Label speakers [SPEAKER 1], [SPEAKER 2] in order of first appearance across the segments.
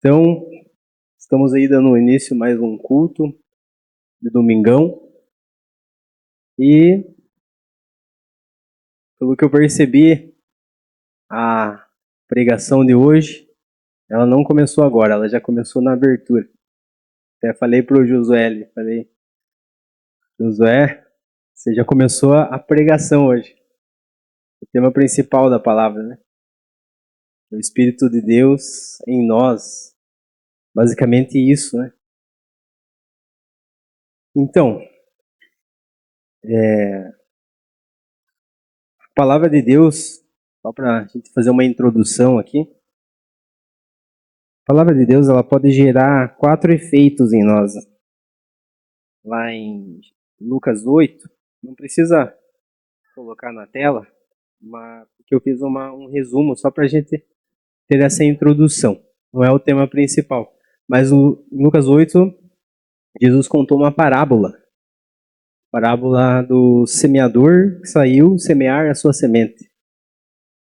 [SPEAKER 1] Então, estamos aí dando início a mais um culto de domingão. E, pelo que eu percebi, a pregação de hoje, ela não começou agora, ela já começou na abertura. Até falei pro Josué, Josué, você já começou a pregação hoje. O tema principal da palavra, né? O Espírito de Deus em nós. Basicamente isso, né? Então, a palavra de Deus, só para a gente fazer uma introdução aqui, a palavra de Deus ela pode gerar 4 efeitos em nós. Lá em Lucas 8, não precisa colocar na tela, mas porque eu fiz um resumo só para a gente ter essa introdução. Não é o tema principal. Mas em Lucas 8, Jesus contou uma parábola. Parábola do semeador que saiu semear a sua semente.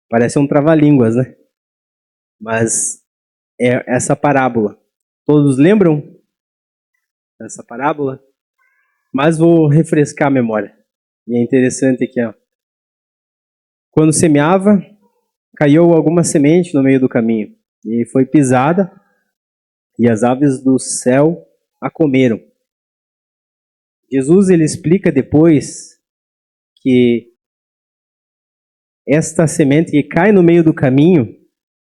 [SPEAKER 1] Parece um trava-línguas, né? Mas é essa parábola. Todos lembram dessa parábola? Mas vou refrescar a memória. E é interessante aqui, ó. Quando semeava, caiu alguma semente no meio do caminho. E foi pisada, e as aves do céu a comeram. Jesus ele explica depois que esta semente que cai no meio do caminho,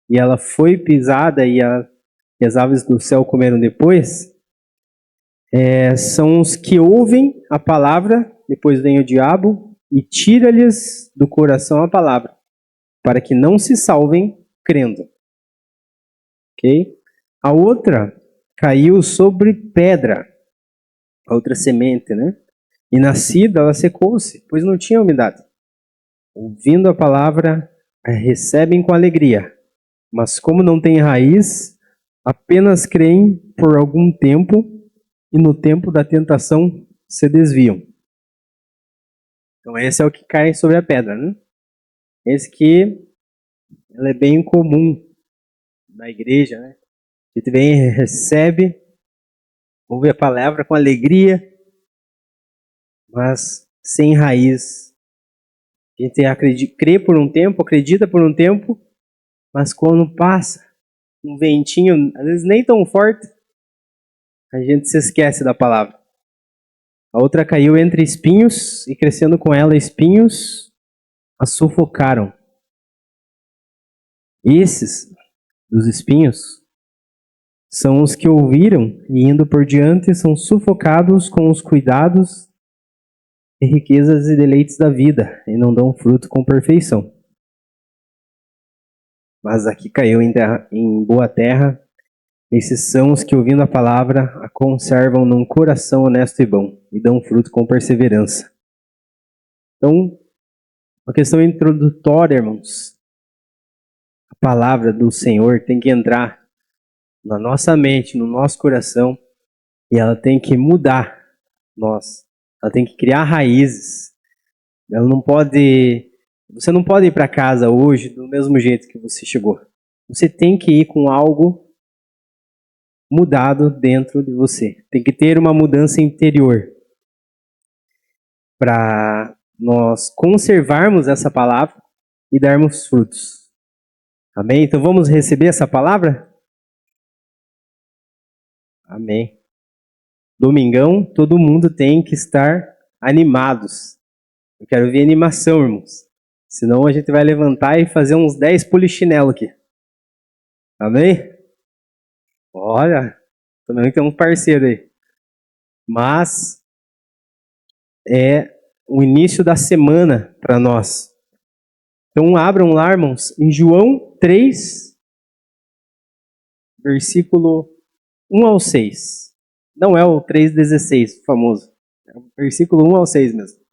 [SPEAKER 1] e ela foi pisada e as aves do céu comeram depois, são os que ouvem a palavra, depois vem o diabo e tira-lhes do coração a palavra, para que não se salvem crendo. Ok? A outra caiu sobre pedra, a outra semente, né? E nascida ela secou-se, pois não tinha umidade. Ouvindo a palavra, a recebem com alegria, mas como não tem raiz, apenas creem por algum tempo e no tempo da tentação se desviam. Então esse é o que cai sobre a pedra, né? Esse que ela é bem comum na igreja, né? A gente vem, recebe, ouve a palavra com alegria, mas sem raiz. A gente crê por um tempo, acredita por um tempo, mas quando passa um ventinho, às vezes nem tão forte, a gente se esquece da palavra. A outra caiu entre espinhos e crescendo com ela espinhos a sufocaram. Esses dos espinhos são os que ouviram e indo por diante são sufocados com os cuidados e riquezas e deleites da vida e não dão fruto com perfeição. Mas aqui caiu em boa terra. Esses são os que, ouvindo a palavra, a conservam num coração honesto e bom, e dão fruto com perseverança. Então, uma questão introdutória, irmãos. A palavra do Senhor tem que entrar na nossa mente, no nosso coração, e ela tem que mudar nós. Ela tem que criar raízes. Você não pode ir para casa hoje do mesmo jeito que você chegou. Você tem que ir com algo mudado dentro de você. Tem que ter uma mudança interior para nós conservarmos essa palavra e darmos frutos. Amém? Então vamos receber essa palavra? Amém. Domingão, todo mundo tem que estar animados. Eu quero ver animação, irmãos. Senão a gente vai levantar e fazer uns 10 polichinelo aqui. Amém? Olha, também tem um parceiro aí. Mas é o início da semana para nós. Então abram lá, irmãos, em João 3, versículo 1 ao 6. Não é o 3,16 famoso. É o versículo 1 ao 6 mesmo.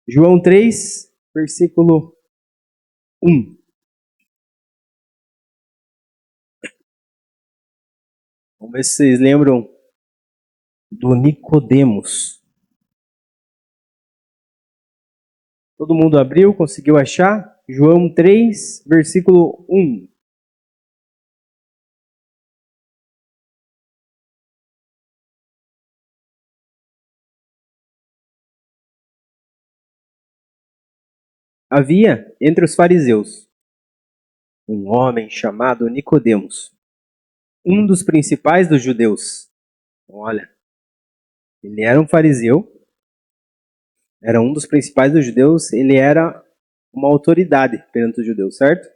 [SPEAKER 1] João 3, versículo 1. Vamos ver se vocês lembram do Nicodemos. Todo mundo abriu, conseguiu achar? João 3, versículo 1. Havia entre os fariseus um homem chamado Nicodemos, um dos principais dos judeus. Olha, ele era um fariseu, era um dos principais dos judeus, ele era uma autoridade perante os judeus, certo?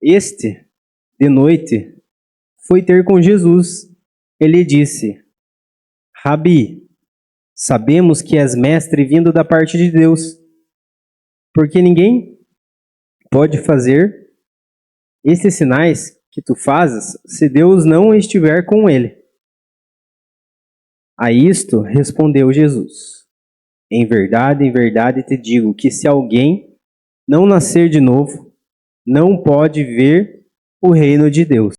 [SPEAKER 1] Este, de noite, foi ter com Jesus. Ele disse: Rabi, sabemos que és mestre vindo da parte de Deus, porque ninguém pode fazer esses sinais que tu fazes se Deus não estiver com ele. A isto respondeu Jesus: em verdade te digo que se alguém não nascer de novo, não pode ver o reino de Deus.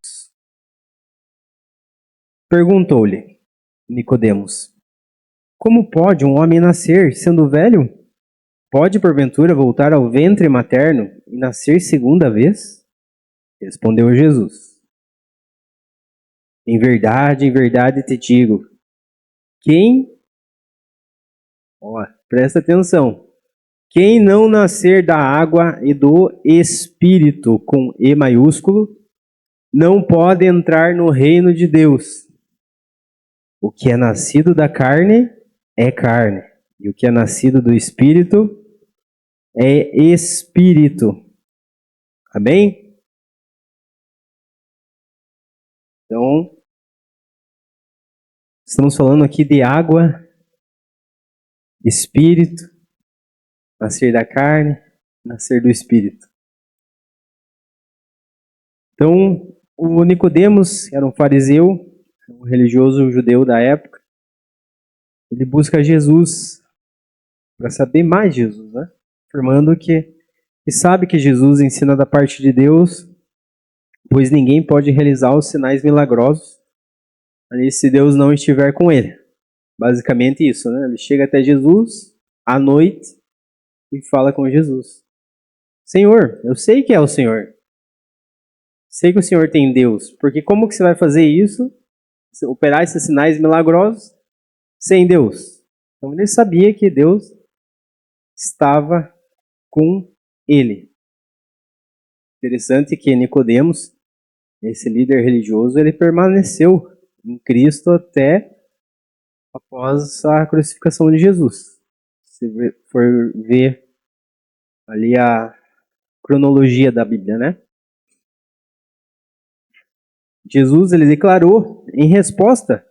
[SPEAKER 1] Perguntou-lhe Nicodemos: como pode um homem nascer sendo velho? Pode porventura voltar ao ventre materno e nascer segunda vez? Respondeu Jesus: em verdade te digo, presta atenção, quem não nascer da água e do Espírito, com E maiúsculo, não pode entrar no reino de Deus. O que é nascido da carne é carne, e o que é nascido do Espírito é Espírito. Amém? Então, estamos falando aqui de água, Espírito, nascer da carne, nascer do Espírito. Então, o Nicodemos era um fariseu, um religioso judeu da época. Ele busca Jesus para saber mais de Jesus, né? Afirmando que sabe que Jesus ensina da parte de Deus, pois ninguém pode realizar os sinais milagrosos ali se Deus não estiver com ele. Basicamente isso, né? Ele chega até Jesus à noite e fala com Jesus: Senhor, eu sei que é o Senhor. Sei que o Senhor tem Deus, porque como que você vai fazer isso, operar esses sinais milagrosos, sem Deus? Então ele sabia que Deus estava com ele. Interessante que Nicodemos, esse líder religioso, ele permaneceu em Cristo até após a crucificação de Jesus. Se for ver ali a cronologia da Bíblia, né? Jesus, ele declarou em resposta: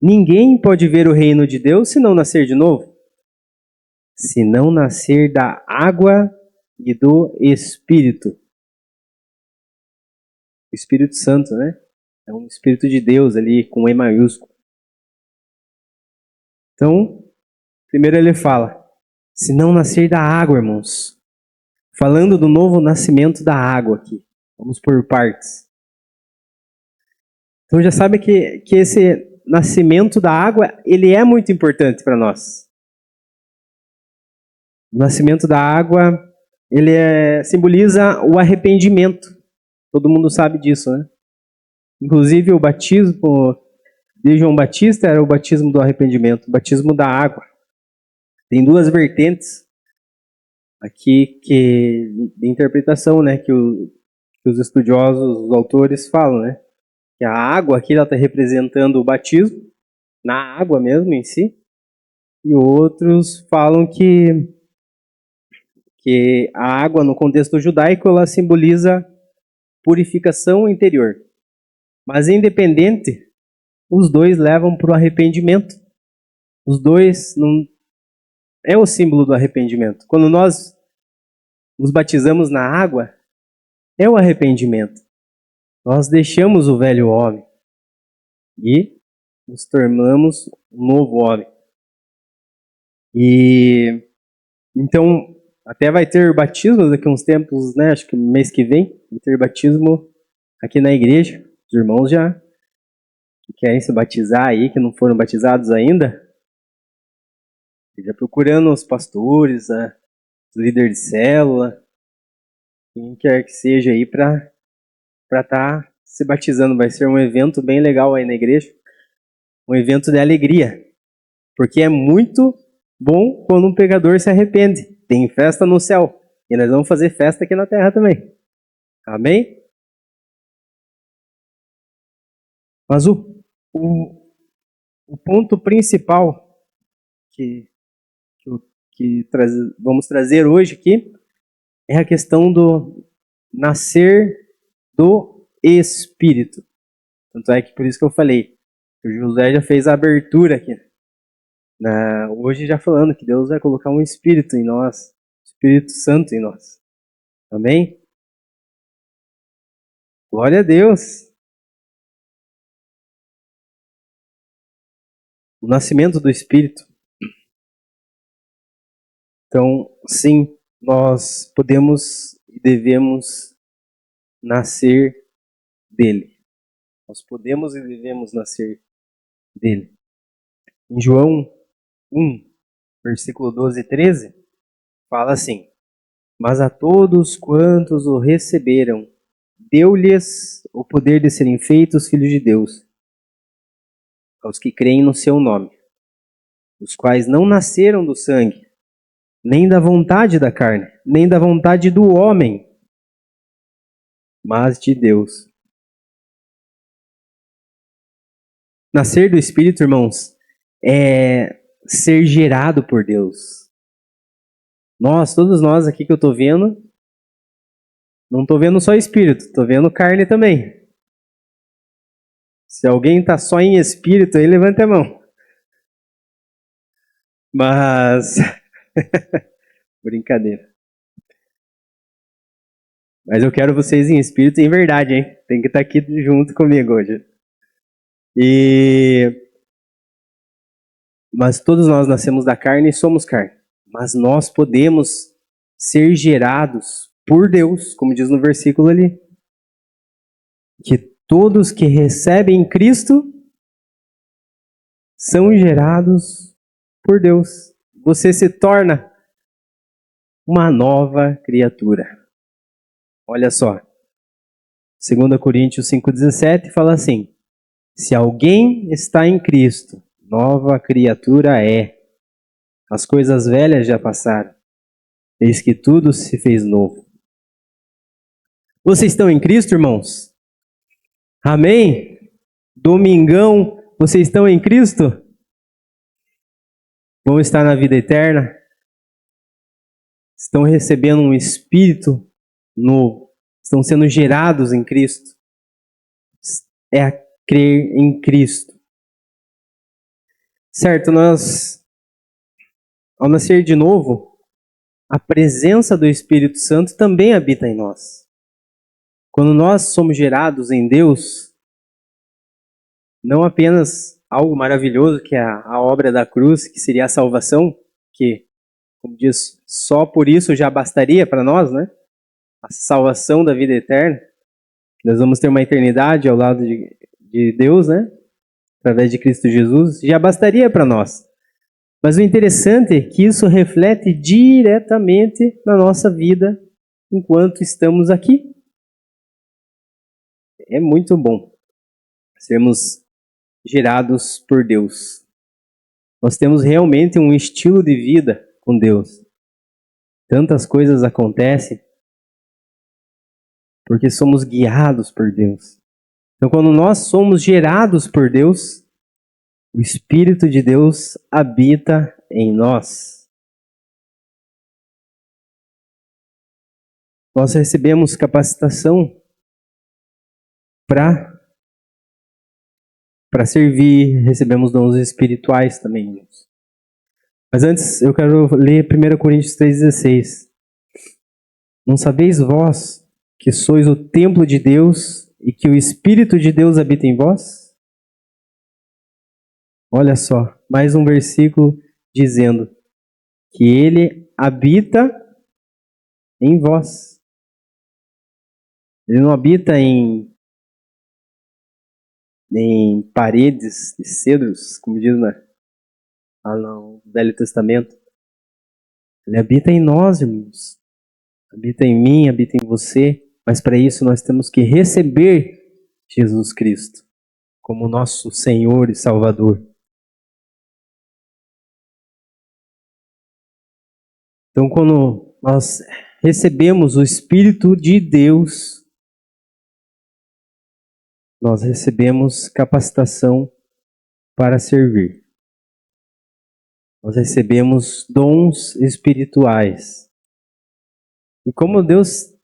[SPEAKER 1] ninguém pode ver o reino de Deus se não nascer de novo. Se não nascer da água e do Espírito. O Espírito Santo, né? É um Espírito de Deus ali, com E maiúsculo. Então, primeiro ele fala: se não nascer da água, irmãos. Falando do novo nascimento da água aqui. Vamos por partes. Então já sabe que esse nascimento da água, ele é muito importante para nós. O nascimento da água, ele simboliza o arrependimento. Todo mundo sabe disso, né? Inclusive o batismo de João Batista era o batismo do arrependimento, o batismo da água. Tem duas vertentes aqui de interpretação, né, que os estudiosos, os autores falam, né? Que a água aqui está representando o batismo, na água mesmo em si, e outros falam que a água no contexto judaico ela simboliza purificação interior. Mas independente, os dois levam para o arrependimento. Os dois não é o símbolo do arrependimento. Quando nós nos batizamos na água, é o arrependimento. Nós deixamos o velho homem e nos tornamos um novo homem. E então até vai ter batismo daqui a uns tempos, né? Acho que mês que vem vai ter batismo aqui na igreja. Os irmãos já querem se batizar aí, que não foram batizados ainda. Já procurando os pastores, os líderes de célula, quem quer que seja aí para estar se batizando. Vai ser um evento bem legal aí na igreja. Um evento de alegria. Porque é muito bom quando um pecador se arrepende. tem festa no céu. E nós vamos fazer festa aqui na terra também. Amém? Mas o ponto principal que vamos trazer hoje aqui é a questão do nascer do Espírito. Tanto é que por isso que eu falei, o José já fez a abertura aqui. Hoje já falando que Deus vai colocar um Espírito em nós, Espírito Santo em nós. Amém? Glória a Deus! O nascimento do Espírito. Então, sim, nós podemos e devemos nascer dele. Nós podemos e devemos nascer dele. Em João 1, versículo 12 e 13, fala assim: Mas a todos quantos o receberam, deu-lhes o poder de serem feitos filhos de Deus, aos que creem no seu nome, os quais não nasceram do sangue, nem da vontade da carne, nem da vontade do homem, mas de Deus. Nascer do Espírito, irmãos, é ser gerado por Deus. Todos nós aqui que eu estou vendo, não estou vendo só Espírito, estou vendo carne também. Se alguém está só em Espírito, aí levanta a mão. Mas, brincadeira. Mas eu quero vocês em Espírito e em verdade, hein? Tem que estar aqui junto comigo hoje. Mas todos nós nascemos da carne e somos carne. Mas nós podemos ser gerados por Deus, como diz no versículo ali. Que todos que recebem Cristo são gerados por Deus. Você se torna uma nova criatura. Olha só. 2 Coríntios 5,17 fala assim: Se alguém está em Cristo, nova criatura é. As coisas velhas já passaram. Eis que tudo se fez novo. Vocês estão em Cristo, irmãos? Amém? Domingão, vocês estão em Cristo? Vão estar na vida eterna? Estão recebendo um Espírito novo? Estão sendo gerados em Cristo? É a crer em Cristo. Certo, nós, ao nascer de novo, a presença do Espírito Santo também habita em nós. Quando nós somos gerados em Deus, não apenas algo maravilhoso que é a obra da cruz, que seria a salvação, que, como diz, só por isso já bastaria para nós, né? A salvação da vida eterna. Nós vamos ter uma eternidade ao lado de Deus, né? Através de Cristo Jesus, já bastaria para nós. Mas o interessante é que isso reflete diretamente na nossa vida enquanto estamos aqui. É muito bom sermos gerados por Deus. Nós temos realmente um estilo de vida com Deus. Tantas coisas acontecem porque somos guiados por Deus. Então, quando nós somos gerados por Deus, o Espírito de Deus habita em nós. Nós recebemos capacitação para servir, recebemos dons espirituais também. Mas antes, eu quero ler 1 Coríntios 3,16. Não sabeis vós que sois o templo de Deus e que o Espírito de Deus habita em vós? Olha só, mais um versículo dizendo que Ele habita em vós. Ele não habita em paredes de cedros, como diz no Velho Testamento. Ele habita em nós, irmãos. Habita em mim, habita em você. Mas para isso nós temos que receber Jesus Cristo como nosso Senhor e Salvador. Então, quando nós recebemos o Espírito de Deus, nós recebemos capacitação para servir. Nós recebemos dons espirituais. E como Deus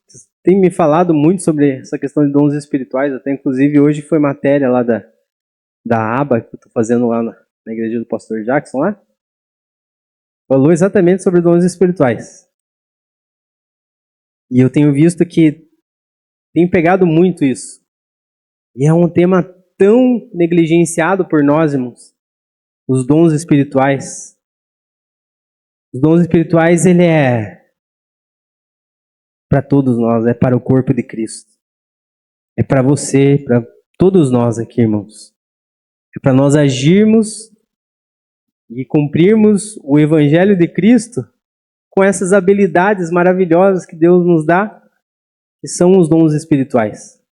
[SPEAKER 1] tem me falado muito sobre essa questão de dons espirituais, até inclusive hoje foi matéria lá da aba que eu estou fazendo lá na igreja do pastor Jackson lá, falou exatamente sobre dons espirituais. E eu tenho visto que tem pegado muito isso. E é um tema tão negligenciado por nós, irmãos. Os dons espirituais. Os dons espirituais, ele é para todos nós, é para o corpo de Cristo. É para você, para todos nós aqui, irmãos. É para nós agirmos e cumprirmos o Evangelho de Cristo com essas habilidades maravilhosas que Deus nos dá, que são os dons espirituais.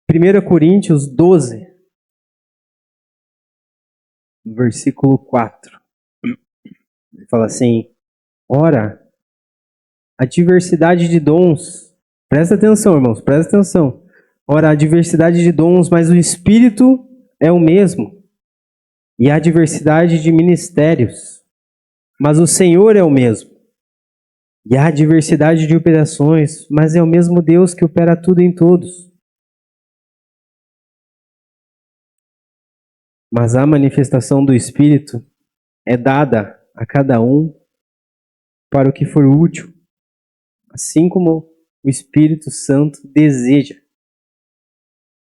[SPEAKER 1] 1 Coríntios 12, versículo 4. Ele fala assim: ora, a diversidade de dons, presta atenção, irmãos, presta atenção. Ora, a diversidade de dons, mas o Espírito é o mesmo. E a diversidade de ministérios, mas o Senhor é o mesmo. E há diversidade de operações, mas é o mesmo Deus que opera tudo em todos. Mas a manifestação do Espírito é dada a cada um para o que for útil, assim como o Espírito Santo deseja.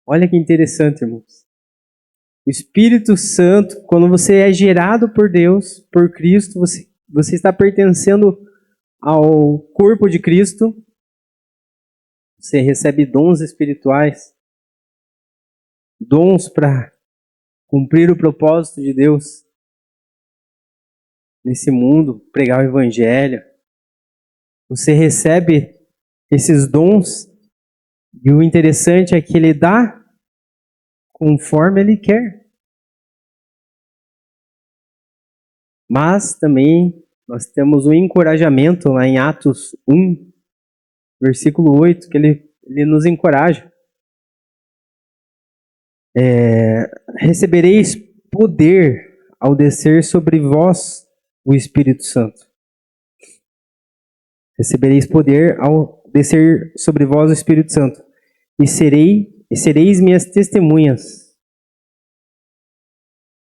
[SPEAKER 1] Olha que interessante, irmãos. O Espírito Santo, quando você é gerado por Deus, por Cristo, você está pertencendo ao corpo de Cristo, você recebe dons espirituais, dons para cumprir o propósito de Deus nesse mundo, pregar o Evangelho. Você recebe esses dons e o interessante é que Ele dá conforme Ele quer. Mas também nós temos um encorajamento lá em Atos 1, versículo 8, que ele nos encoraja. Recebereis poder ao descer sobre vós o Espírito Santo. Recebereis poder ao descer sobre vós o Espírito Santo. E sereis minhas testemunhas.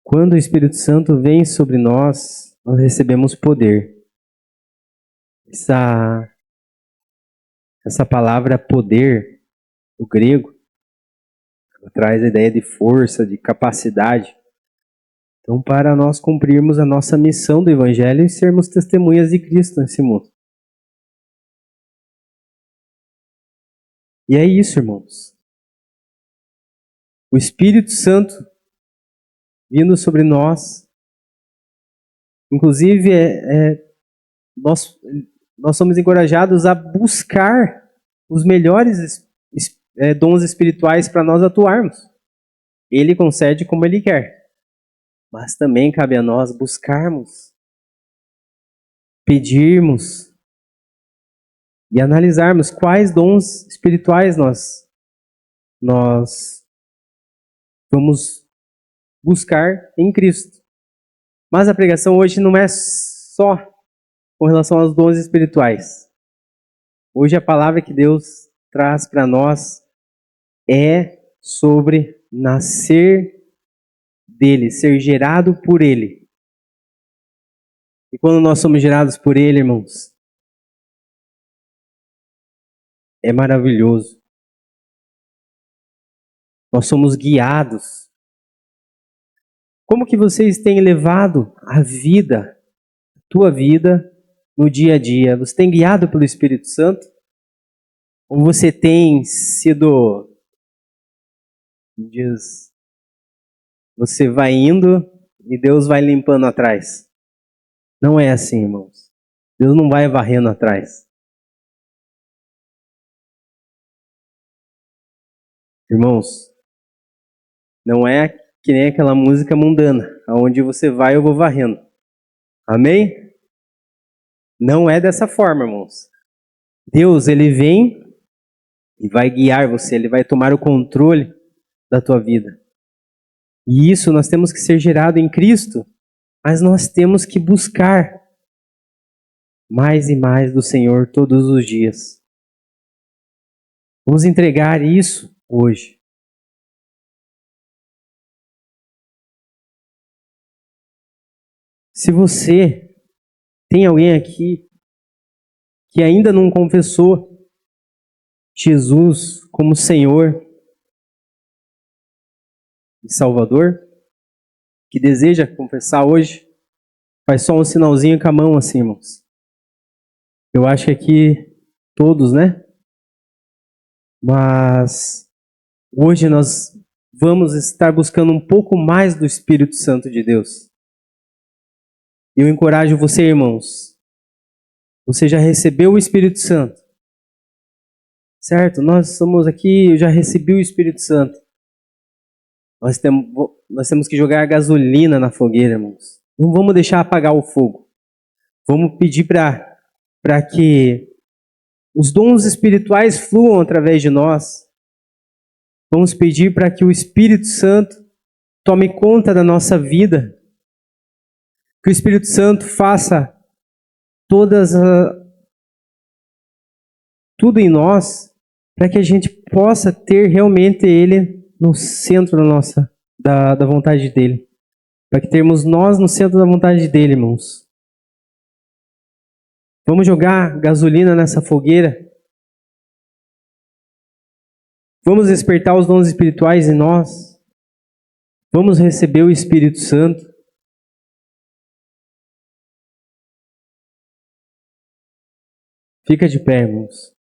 [SPEAKER 1] Quando o Espírito Santo vem sobre nós, nós recebemos poder. Essa palavra poder, do grego, traz a ideia de força, de capacidade. Então, para nós cumprirmos a nossa missão do Evangelho e sermos testemunhas de Cristo nesse mundo. E é isso, irmãos. O Espírito Santo vindo sobre nós. Inclusive, nós somos encorajados a buscar os melhores dons espirituais para nós atuarmos. Ele concede como Ele quer. Mas também cabe a nós buscarmos, pedirmos e analisarmos quais dons espirituais nós vamos buscar em Cristo. Mas a pregação hoje não é só com relação aos dons espirituais. Hoje a palavra que Deus traz para nós é sobre nascer dele, ser gerado por ele. E quando nós somos gerados por ele, irmãos, é maravilhoso. Nós somos guiados. Como que vocês têm levado a vida, a tua vida, no dia a dia? Você tem guiado pelo Espírito Santo? Ou você tem sido, você vai indo e Deus vai limpando atrás? Não é assim, irmãos. Deus não vai varrendo atrás. Irmãos, não é que nem aquela música mundana, aonde você vai eu vou varrendo. Amém? Não é dessa forma, irmãos. Deus, Ele vem e vai guiar você, Ele vai tomar o controle da tua vida. E isso nós temos que ser gerado em Cristo, mas nós temos que buscar mais e mais do Senhor todos os dias. Vamos entregar isso hoje. Se você tem alguém aqui que ainda não confessou Jesus como Senhor e Salvador, que deseja confessar hoje, faz só um sinalzinho com a mão assim, irmãos. Eu acho que aqui todos, né? Mas hoje nós vamos estar buscando um pouco mais do Espírito Santo de Deus. Eu encorajo você, irmãos. Você já recebeu o Espírito Santo? Certo? Nós somos aqui, eu já recebi o Espírito Santo. Nós temos que jogar gasolina na fogueira, irmãos. Não vamos deixar apagar o fogo. Vamos pedir para que os dons espirituais fluam através de nós. Vamos pedir para que o Espírito Santo tome conta da nossa vida. Que o Espírito Santo faça tudo em nós, para que a gente possa ter realmente Ele no centro da vontade dEle. Para que termos nós no centro da vontade dEle, irmãos. Vamos jogar gasolina nessa fogueira. Vamos despertar os dons espirituais em nós. Vamos receber o Espírito Santo. Fica de pé, irmãos.